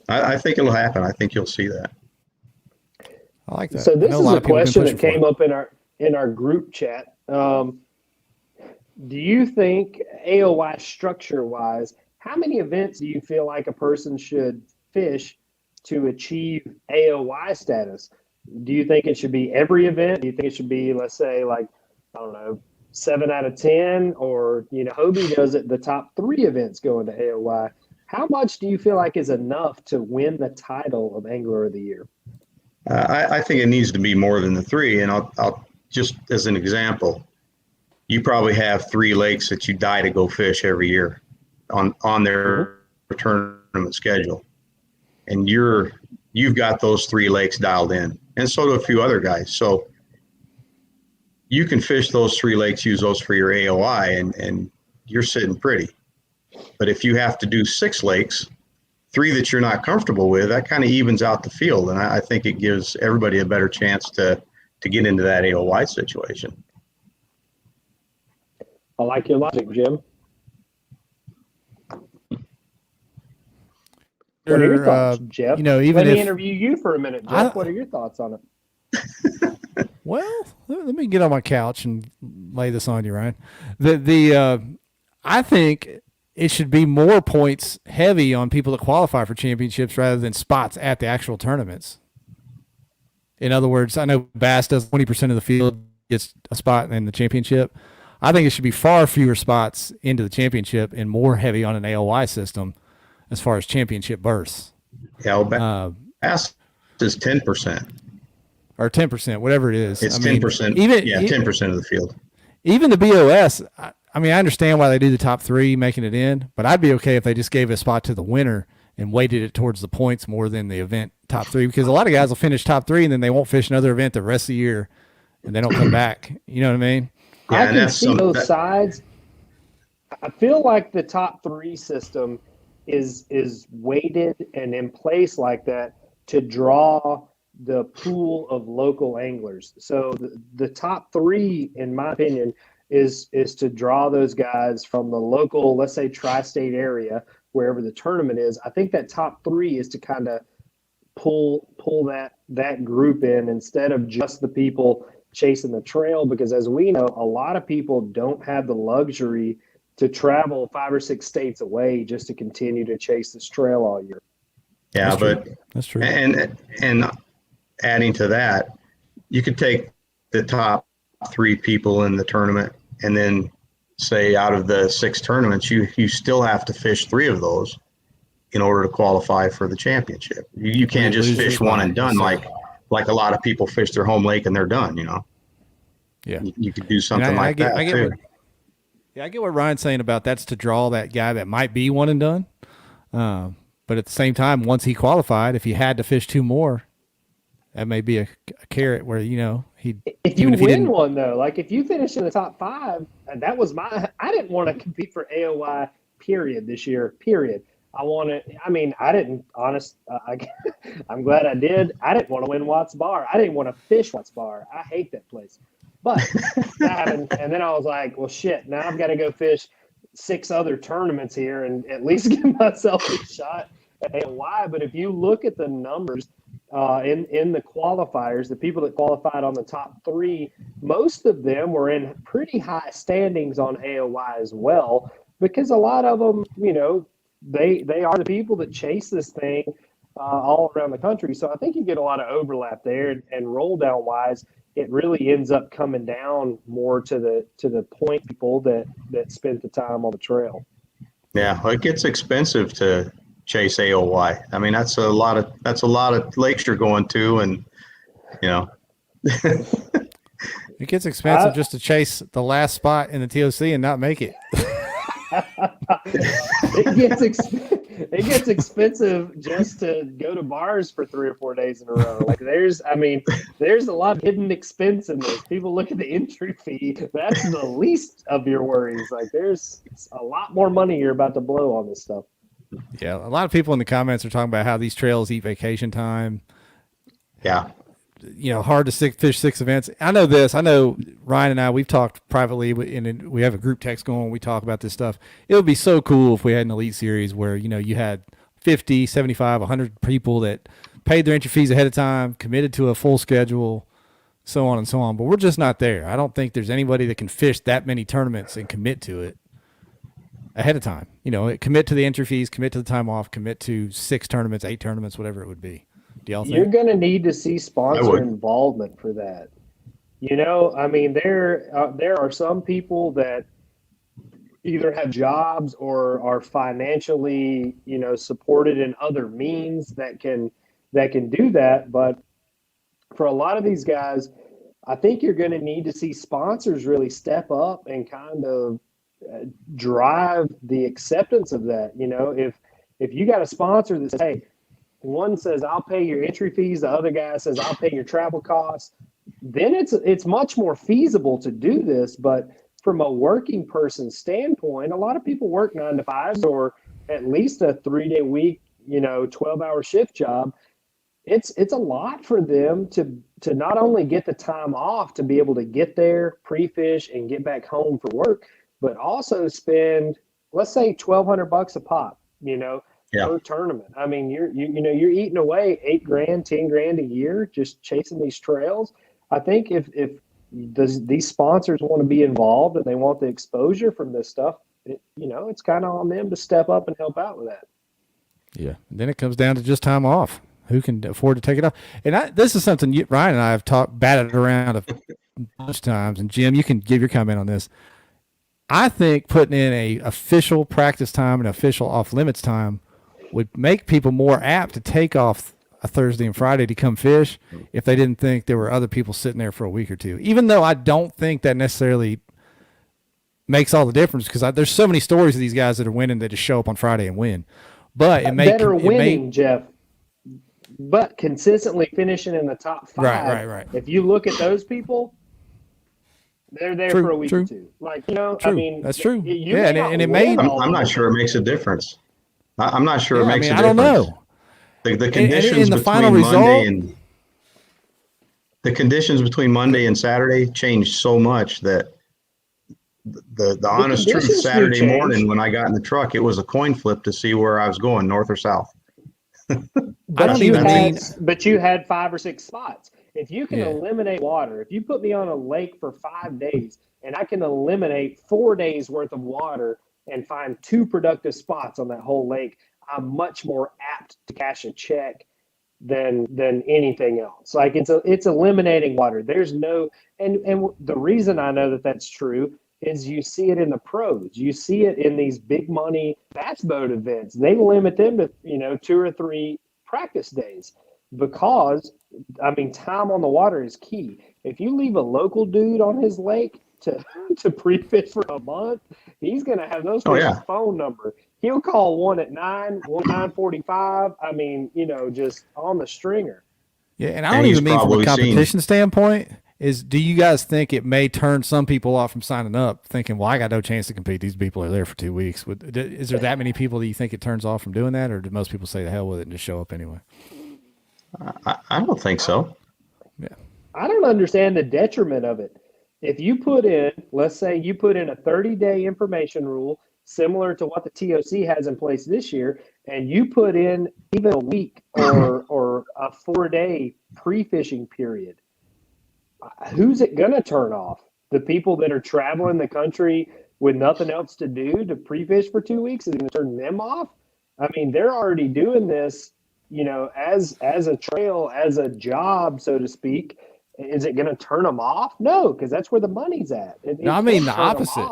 I think it'll happen. I think you'll see that. I like that. So this is a question that came up. up in our group chat. Do you think AOY structure wise, how many events do you feel like a person should fish to achieve AOY status? Do you think it should be every event? Do you think it should be, let's say, like, I don't know, 7 out of 10, or, you know, Hobie does it, the top 3 events go into AOY. How much do you feel like is enough to win the title of Angler of the Year? I think it needs to be more than the 3. And I'll just as an example, you probably have 3 lakes that you die to go fish every year on their tournament schedule. And you've got those 3 lakes dialed in, and so do a few other guys. So you can fish those 3 lakes, use those for your AOI, and you're sitting pretty. But if you have to do 6 lakes, 3 that you're not comfortable with, that kind of evens out the field. And I think it gives everybody a better chance to get into that AOY situation. I like your logic, Jim. What are your thoughts, Jeff? You know, even Let me if interview you for a minute, Jeff. What are your thoughts on it? Well, let me get on my couch and lay this on you, Ryan. I think it should be more points heavy on people that qualify for championships rather than spots at the actual tournaments. In other words, I know Bass does 20% of the field gets a spot in the championship. I think it should be far fewer spots into the championship and more heavy on an AOY system as far as championship berths. Yeah, well, Bass is 10%. Or 10%, whatever it is. It's 10%. Even 10% of the field. Even the BOS, I mean, I understand why they do the top 3 making it in, but I'd be okay if they just gave a spot to the winner and weighted it towards the points more than the event top 3, because a lot of guys will finish top 3 and then they won't fish another event the rest of the year and they don't come back. You know what I mean? Yeah, I can see those sides. I feel like the top 3 system is weighted and in place like that to draw the pool of local anglers. So the top 3, in my opinion, is to draw those guys from the local, let's say, tri-state area, wherever the tournament is. I think that top 3 is to kind of pull that group in instead of just the people chasing the trail, because as we know, a lot of people don't have the luxury to travel 5 or 6 states away just to continue to chase this trail all year. Yeah, that's true. And adding to that, you could take the top 3 people in the tournament, and then say out of the 6 tournaments, you still have to fish 3 of those in order to qualify for the championship. You can't just fish one and done like a lot of people fish their home lake and they're done, you know. Yeah. You could do something like that too. I get what Ryan's saying about that's to draw that guy that might be one and done. But at the same time, once he qualified, if he had to fish 2 more, that may be a carrot where, you know, if you win one though, like if you finish in the top 5, and that was I didn't want to compete for AOY period this year, period. I didn't I'm glad I did. I didn't want to win Watts Bar. I didn't want to fish Watts Bar. I hate that place. But that happened. And then I was like, well, shit, now I've got to go fish 6 other tournaments here and at least give myself a shot at AOY. But if you look at the numbers in the qualifiers, the people that qualified on the top 3, most of them were in pretty high standings on AOY as well, because a lot of them, you know, they are the people that chase this thing all around the country. So I think you get a lot of overlap there, and roll down wise, it really ends up coming down more to the point people that spent the time on the trail. Yeah, well, it gets expensive to chase AOY. I mean, that's a lot of lakes you're going to, and you know, It gets expensive just to chase the last spot in the TOC and not make it. It gets expensive just to go to bars for 3 or 4 days in a row. Like there's a lot of hidden expense in this. People look at the entry fee. That's the least of your worries. Like there's a lot more money you're about to blow on this stuff. Yeah, a lot of people in the comments are talking about how these trails eat vacation time. Yeah. Hard to fish 6 events. I know this. I know Ryan and I, we've talked privately, and we have a group text going. We talk about this stuff. It would be so cool if we had an elite series where, you had 50, 75, 100 people that paid their entry fees ahead of time, committed to a full schedule, so on and so on. But we're just not there. I don't think there's anybody that can fish that many tournaments and commit to it ahead of time. Commit to the entry fees, commit to the time off, commit to 6 tournaments, 8 tournaments, whatever it would be. Do y'all think? You're going to need to see sponsor involvement for that. There are some people that either have jobs or are financially, supported in other means that can do that. But for a lot of these guys, I think you're going to need to see sponsors really step up and kind of drive the acceptance of that. If you got a sponsor that says, hey, one says I'll pay your entry fees, the other guy says I'll pay your travel costs, then it's much more feasible to do this. But from a working person standpoint, a lot of people work 9 to 5s or at least a 3-day week, 12-hour shift job. It's a lot for them to not only get the time off to be able to get there, pre-fish, and get back home for work, but also spend, let's say, $1,200 a pop, per tournament. I mean, you're eating away $8,000, $10,000 a year just chasing these trails. I think if these sponsors want to be involved and they want the exposure from this stuff, it's kind of on them to step up and help out with that. Yeah. And then it comes down to just time off. Who can afford to take it off? And this is something Ryan and I have batted around a bunch of times. And Jim, you can give your comment on this. I think putting in a official practice time and official off limits time would make people more apt to take off a Thursday and Friday to come fish if they didn't think there were other people sitting there for a week or two. Even though I don't think that necessarily makes all the difference, because there's so many stories of these guys that are winning that just show up on Friday and win. But Jeff. But consistently finishing in the top 5. Right. If you look at those people, they're there for a week or two. Like, that's true. And it made. I'm not sure it makes a difference. I'm not sure it makes a difference. I don't know. The conditions the between final Monday result, the conditions between Monday and Saturday changed so much that the honest truth, Saturday morning when I got in the truck, it was a coin flip to see where I was going, north or south. But you had 5 or 6 spots. If you can eliminate water, if you put me on a lake for 5 days and I can eliminate 4 days worth of water and find 2 productive spots on that whole lake, I'm much more apt to cash a check than anything else. Like it's eliminating water. There's no, and the reason I know that that's true is you see it in the pros. You see it in these big money bass boat events. They limit them to 2 or 3 practice days because time on the water is key. If you leave a local dude on his lake to pre-fish for a month, he's going to have those fish's phone number. He'll call one at 9, 9:45. Just on the stringer. Yeah, and I don't even mean from a competition standpoint. Do you guys think it may turn some people off from signing up, thinking, "Well, I got no chance to compete. These people are there for 2 weeks." Is there that many people that you think it turns off from doing that, or do most people say the hell with it and just show up anyway? I don't think so. Yeah, I don't understand the detriment of it. If you put in, let's say you put in a 30-day information rule similar to what the TOC has in place this year, and you put in even a week or a 4-day pre-fishing period, who's it going to turn off? The people that are traveling the country with nothing else to do to pre-fish for 2 weeks? Is it going to turn them off? They're already doing this, as a trail, as a job, so to speak. Is it going to turn them off? No, because that's where the money's at. The opposite.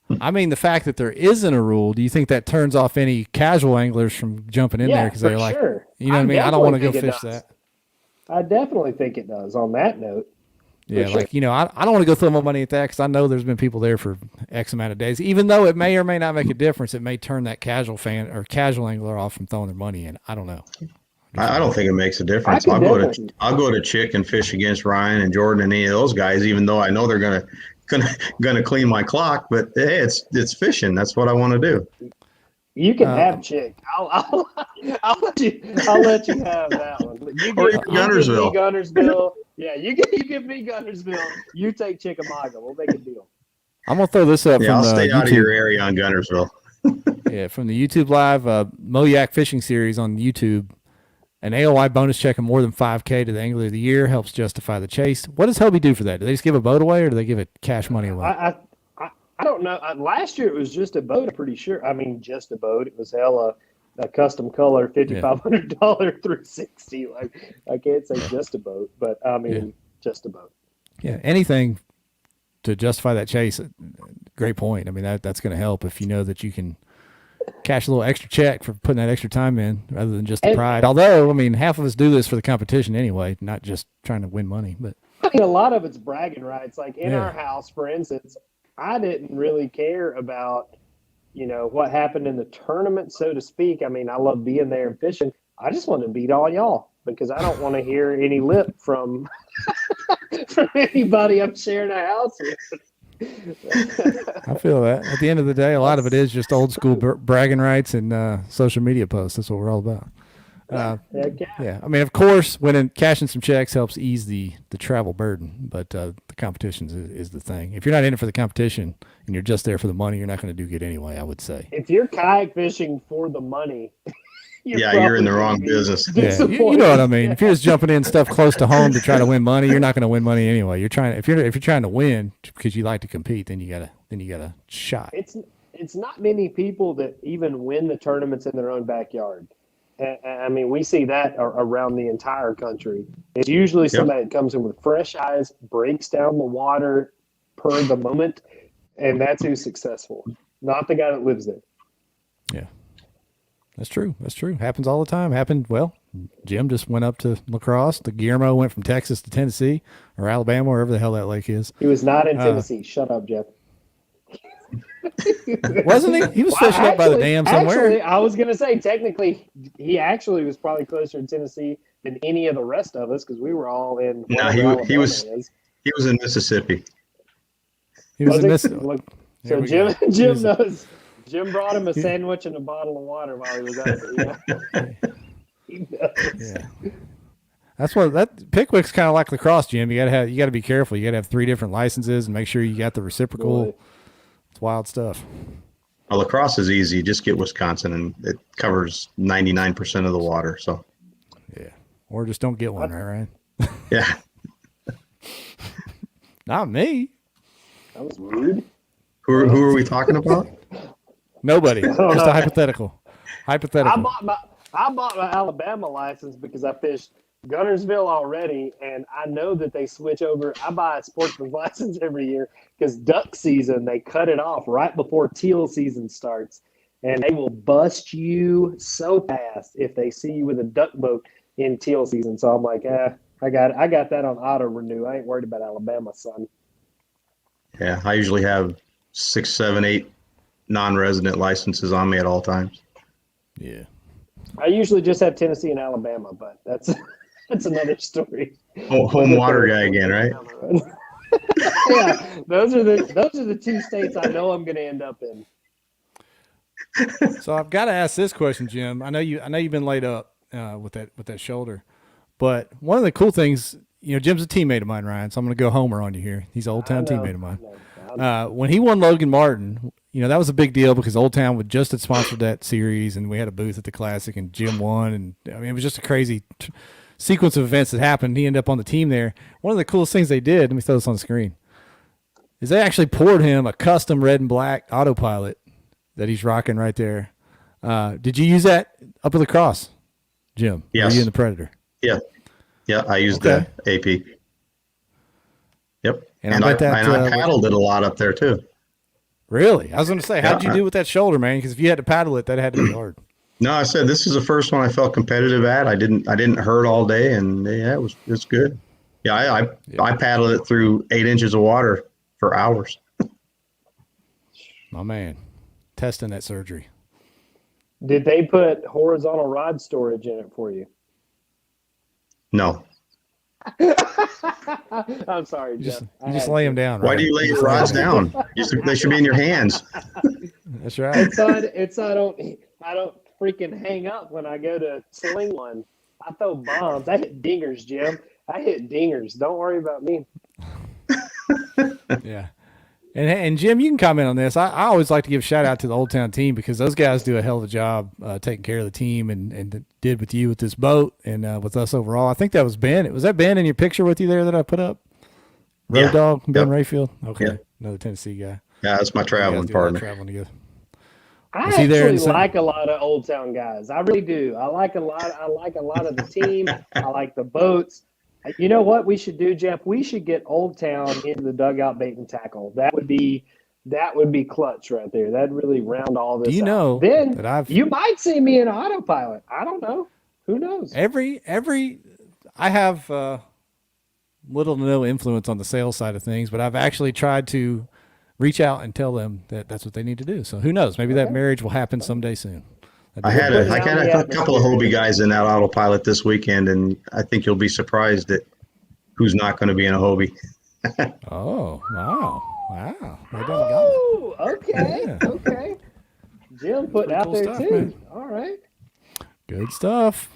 The fact that there isn't a rule, do you think that turns off any casual anglers from jumping in there because they're like, sure. I don't want to go fish that? I definitely think it does on that note. Yeah, sure. like, I don't want to go throw my money at that because I know there's been people there for X amount of days. Even though it may or may not make a difference, it may turn that casual fan or casual angler off from throwing their money in. I don't know. I don't think it makes a difference. I'll go to Chick and fish against Ryan and Jordan and any of those guys, even though I know they're gonna clean my clock. But hey, it's fishing. That's what I want to do. You can have Chick. I'll let you have that one. You give me Gunnersville. Yeah, you give me Gunnersville. You take Chickamauga. We'll make a deal. I'm gonna throw this up. Yeah, from I'll stay out YouTube. of your area on Gunnersville. Yeah, from the YouTube Live Moyak Fishing Series on YouTube. An AOI bonus check of more than $5K to the Angler of the Year helps justify the chase. What does Hobie do for that? Do they just give a boat away, or do they give it cash money away? I don't know. Last year it was just a boat. I'm pretty sure. I mean, just a boat. It was a custom color $5,500 360. Like, I can't say just a boat, but I mean just a boat. Yeah, anything to justify that chase. Great point. I mean, that's going to help if you know that you can cash a little extra check for putting that extra time in rather than just the pride. Although, I mean, half of us do this for the competition anyway, not just trying to win money. But I mean, a lot of it's bragging rights. Like in our house, for instance, I didn't really care about, what happened in the tournament, so to speak. I mean, I love being there and fishing. I just want to beat all y'all because I don't want to hear any lip from from anybody I'm sharing a house with. I feel that. At the end of the day, a lot of it is just old school bragging rights and social media posts. That's what we're all about. Yeah. I mean, of course, cashing some checks helps ease the travel burden, but the competition is the thing. If you're not in it for the competition and you're just there for the money, you're not going to do good anyway, I would say. If you're kayak fishing for the money, you're in the wrong business. Yeah, you know what I mean. If you're just jumping in stuff close to home to try to win money, you're not going to win money anyway. If you're trying to win because you like to compete, then you got a shot. It's not many people that even win the tournaments in their own backyard. I mean, we see that around the entire country. It's usually somebody that comes in with fresh eyes, breaks down the water per the moment, and that's who's successful, not the guy that lives there. Yeah. That's true. Happens all the time. Jim just went up to La Crosse. The Guillermo went from Texas to Tennessee or Alabama, wherever the hell that lake is. He was not in Tennessee. Shut up, Jeff. Wasn't he? He was fishing up by the dam somewhere. Actually, I was going to say, technically, he actually was probably closer in Tennessee than any of the rest of us because we were all in. No, he was in Mississippi. He was in Mississippi. So Jim knows. Jim brought him a sandwich and a bottle of water while he was out there. He knows. Yeah. That's what Pickwick's kind of like La Crosse, Jim. You got to be careful. You got to have 3 different licenses and make sure you got the reciprocal. Boy. It's wild stuff. Well, La Crosse is easy. Just get Wisconsin, and it covers 99% of the water. So, yeah, or just don't get one, right? Yeah. Not me. That was rude. Who are we talking about? Nobody. Just a hypothetical. I bought my Alabama license because I fished Gunnersville already, and I know that they switch over. I buy a sportsman's license every year because duck season, they cut it off right before teal season starts, and they will bust you so fast if they see you with a duck boat in teal season. So I'm like, I got that on auto renew. I ain't worried about Alabama, son. Yeah, I usually have 6, 7, 8 non-resident licenses on me at all times. Yeah. I usually just have Tennessee and Alabama, but that's another story. Home water guy again, right? Yeah, those are the 2 states I know I'm going to end up in. So I've got to ask this question, Jim. I know you've been laid up with that shoulder, but one of the cool things, Jim's a teammate of mine, Ryan. So I'm going to go homer on you here. He's an Old Town teammate of mine. When he won Logan Martin, that was a big deal because Old Town had just sponsored that series, and we had a booth at the Classic, and Jim won, and I mean it was just a crazy sequence of events that happened. He ended up on the team there. One of the coolest things they did, let me throw this on the screen, is they actually poured him a custom red and black autopilot that he's rocking right there. Did you use that up at La Crosse, Jim? Yes. Were you in the Predator? Yeah, I used the AP. Yep, and I paddled it a lot up there too. Really? I was going to say, how'd you do with that shoulder, man? Because if you had to paddle it, that had to be hard. No, I said this is the first one I felt competitive at. I didn't hurt all day, and yeah, it's good. Yeah, I paddled it through 8 inches of water for hours. My man, testing that surgery. Did they put horizontal rod storage in it for you? No. I'm sorry, You Jeff. just lay them down. Why Right? do you lay your rods down? They should be in your hands. That's right. It's I don't freaking hang up when I go to sling one. I throw bombs. I hit dingers, Jim. I hit dingers. Don't worry about me. Yeah. And Jim, you can comment on this. I always like to give a shout out to the Old Town team because those guys do a hell of a job taking care of the team and did with you with this boat and with us overall. I think that was Ben. Was that Ben in your picture with you there that I put up? Road Dog, Ben Rayfield? Okay. Yep. Another Tennessee guy. Yeah, that's my traveling partner. Traveling together. I Is he there actually in like a lot of Old Town guys. I really do. I like a lot of the team. I like the boats. You know what we should do, Jeff? We should get Old Town into the dugout bait and tackle. That would be clutch right there. That'd really round all this. Do you know Then that you might see me in autopilot. I don't know. Who knows? I have little to no influence on the sales side of things, but I've actually tried to reach out and tell them that that's what they need to do. So who knows? Maybe that marriage will happen someday soon. I had a couple of Hobie guys in that autopilot this weekend, and I think you'll be surprised at who's not going to be in a Hobie. Oh, wow. Maybe Oh, okay. Yeah. Okay. Jim put it out cool there stuff, too. man. All right. Good stuff.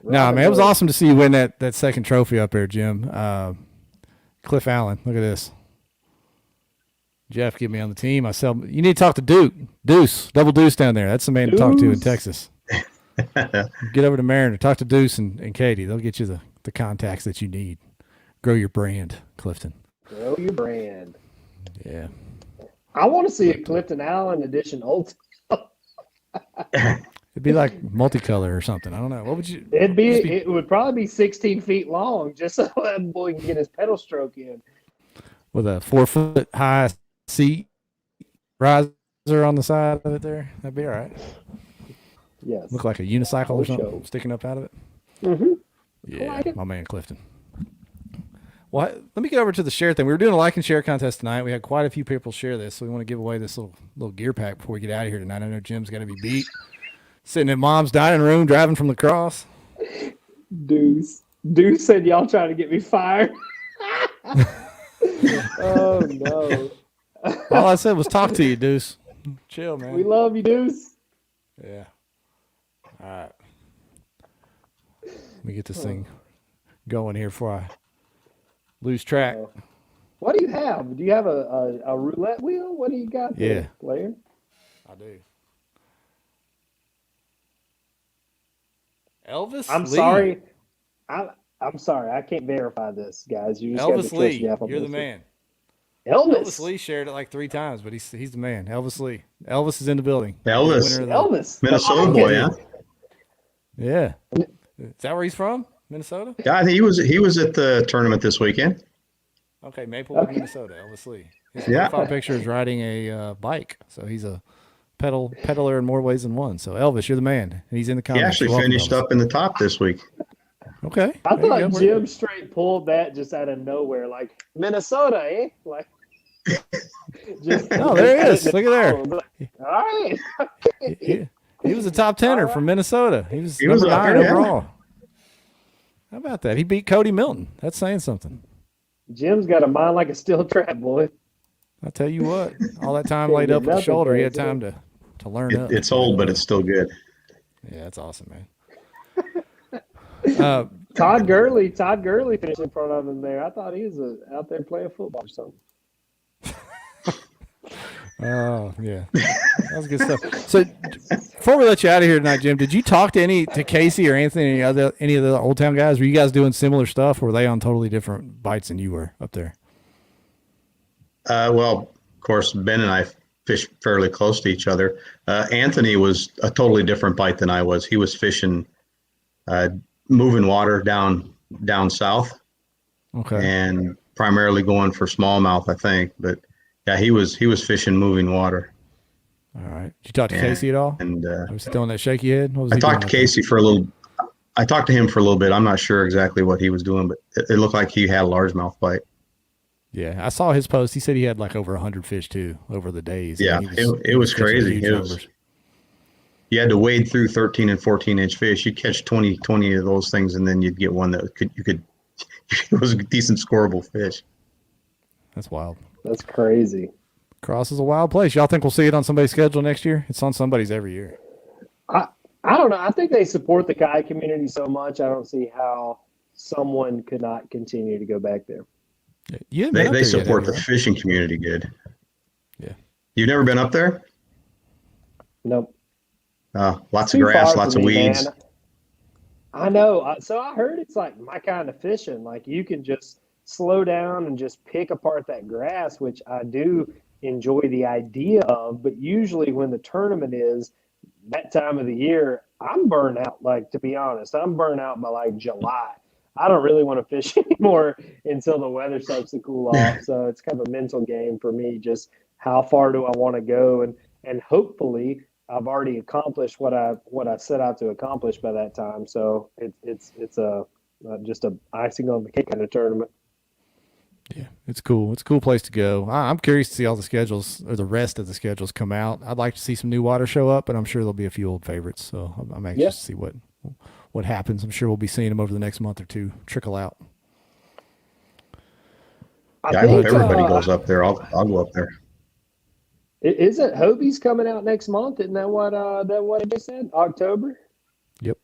No, man, it was awesome to see you win that second trophy up there, Jim. Cliff Allen, look at this. Jeff, get me on the team. You need to talk to Deuce, Double Deuce down there. That's the man to talk to in Texas. Get over to Mariner. Talk to Deuce and Katie. They'll get you the contacts that you need. Grow your brand, Clifton. Grow your brand. Yeah. I want to see a Clifton Allen edition Old. It'd be like multicolor or something. I don't know. What would you? It would probably be 16 feet long, just so that boy can get his pedal stroke in. With a 4-foot high seat riser on the side of it there. That'd be all right. Yes. Look like a unicycle or something sticking up out of it. Mm-hmm. Yeah, my man Clifton. Well, let me get over to the share thing. We were doing a like and share contest tonight. We had quite a few people share this, so we want to give away this little gear pack before we get out of here tonight. I know Jim's got to be beat. Sitting in Mom's dining room, driving from La Crosse. Deuce said y'all trying to get me fired. Oh, no. All I said was talk to you, Deuce. Chill, man. We love you, Deuce. Yeah. All right. Let me get this thing going here before I lose track. What do you have? Do you have a roulette wheel? What do you got there, player? I do. Elvis I'm Lee. sorry. I'm sorry. I can't verify this, guys. You just Elvis Lee. You're You're the man. Elvis Lee shared it like 3 times, but he's the man. Elvis Lee. Elvis is in the building. Elvis. Minnesota boy, yeah. Yeah. Is that where he's from? Minnesota? Yeah, I think he was at the tournament this weekend. Okay, Maplewood, Minnesota. Elvis Lee. His profile picture is riding a bike, so he's a peddler in more ways than one. So Elvis, you're the man, and he's in the comments. He actually finished up in the top this week. Okay. I thought Jim straight pulled that just out of nowhere, like Minnesota, eh? Like. There he is. Look at there. All right. He was a top tenner from Minnesota. He was number 9 overall. How about that? He beat Cody Milton. That's saying something. Jim's got a mind like a steel trap, boy. I'll tell you what. All that time laid up with the shoulder, he had time to learn up. It's old, but it's still good. Yeah, that's awesome, man. Todd Gurley finished in front of him there. I thought he was out there playing football or something. Oh, yeah. That was good stuff. So before we let you out of here tonight, Jim, did you talk to Casey or Anthony, any of the Old Town guys? Were you guys doing similar stuff, or were they on totally different bites than you were up there? Well, of course, Ben and I fished fairly close to each other. Anthony was a totally different bite than I was. He was fishing moving water down south. Okay. And primarily going for smallmouth, I think. But yeah, he was fishing moving water. All right. Did you talk to Casey at all? And Was he throwing that shaky head? What was I he talked to doing Casey for a little. I talked to him for a little bit. I'm not sure exactly what he was doing, but it looked like he had a largemouth bite. Yeah, I saw his post. He said he had like over 100 fish too over the days. Yeah, it was catching crazy. huge numbers. You had to wade through 13 and 14-inch fish. You'd catch 20 of those things, and then you'd get one that it was a decent scoreable fish. That's wild. That's crazy. Cross is a wild place. Y'all think we'll see it on somebody's schedule next year? It's on somebody's every year. I don't know. I think they support the kayak community so much. I don't see how someone could not continue to go back there. Yeah, they support the fishing community good. Yeah. You've never been up there? Nope. Lots of grass, lots of weeds. Man. I know. So I heard it's like my kind of fishing. Like you can just slow down and just pick apart that grass, which I do enjoy the idea of. But usually when the tournament is that time of the year, I'm burnt out. Like, to be honest, I'm burnt out by like July. I don't really want to fish anymore until the weather starts to cool off. So it's kind of a mental game for me. Just how far do I want to go? And hopefully I've already accomplished what I set out to accomplish by that time. So it's just a icing on the cake kind of tournament. Yeah, it's cool. It's a cool place to go. I'm curious to see all the schedules or the rest of the schedules come out. I'd like to see some new water show up, but I'm sure there'll be a few old favorites. So I'm anxious to see what happens. I'm sure we'll be seeing them over the next month or two trickle out. I hope everybody goes up there. I'll go up there. Isn't Hobie's coming out next month? Isn't that what I just said? October? Yep.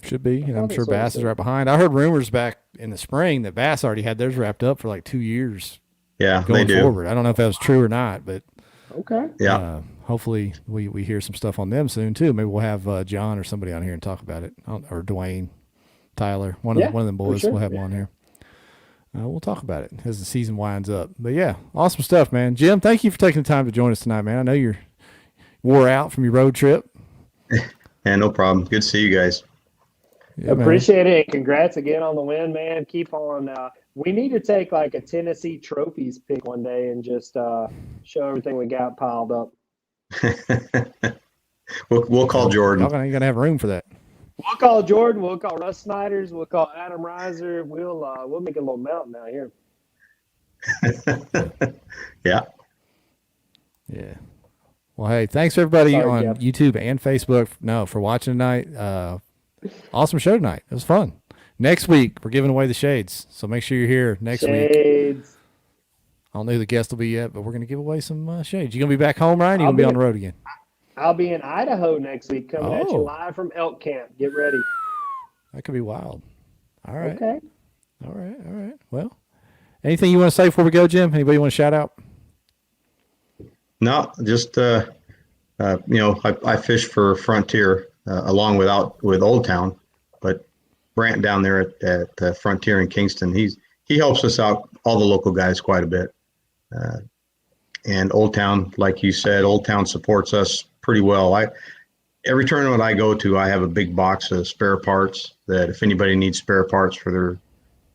Should be. And I'm sure Bass is right behind. I heard rumors back in the spring that Bass already had theirs wrapped up for like 2 years. Yeah, going they do. forward. I don't know if that was true or not, but okay. Yeah. Hopefully we hear some stuff on them soon too. Maybe we'll have John or somebody on here and talk about it, or Dwayne, Tyler, one of them boys. Sure. We'll have them on here. We'll talk about it as the season winds up. But yeah, awesome stuff, man. Jim, thank you for taking the time to join us tonight, man. I know you're wore out from your road trip. Yeah, no problem. Good to see you guys. Yeah, appreciate it. Congrats again on the win, man. Keep on. We need to take like a Tennessee trophies pick one day and just show everything we got piled up. We'll call Jordan. Y'all ain't gonna have room for that. We'll call Jordan. We'll call Russ Snyder's. We'll call Adam Reiser. We'll make a little mountain out here. Yeah. Yeah. Well, hey, thanks everybody on Jeff. YouTube and Facebook for watching tonight. Awesome show tonight. It was fun. Next week we're giving away the shades, so make sure you're here next week. Shades. I don't know who the guest will be yet, but we're gonna give away some shades. You gonna be back home, Ryan? Or you gonna be on the road again? I'll be in Idaho next week, coming at you live from elk camp. Get ready. That could be wild. All right. Okay. All right. Well, anything you want to say before we go, Jim? Anybody want to shout out? No, just I fish for Frontier along with Old Town, but Brant down there at Frontier in Kingston, he helps us out, all the local guys, quite a bit. And Old Town, like you said, Old Town supports us pretty well. Every tournament I go to, I have a big box of spare parts that if anybody needs spare parts for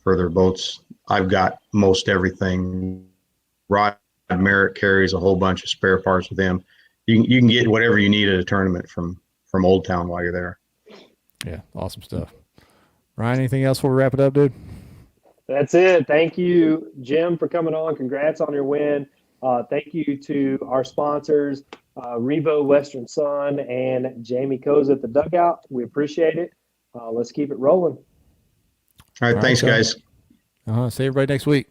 their boats, I've got most everything. Rod Merritt carries a whole bunch of spare parts with him. You can get whatever you need at a tournament from Old Town while you're there. Yeah, awesome stuff. Ryan, anything else before we wrap it up, dude? That's it. Thank you, Jim, for coming on. Congrats on your win. Thank you to our sponsors, Revo Western Sun and Jamie Coes at the Dugout. We appreciate it. Let's keep it rolling. All right, thanks, guys. See everybody next week.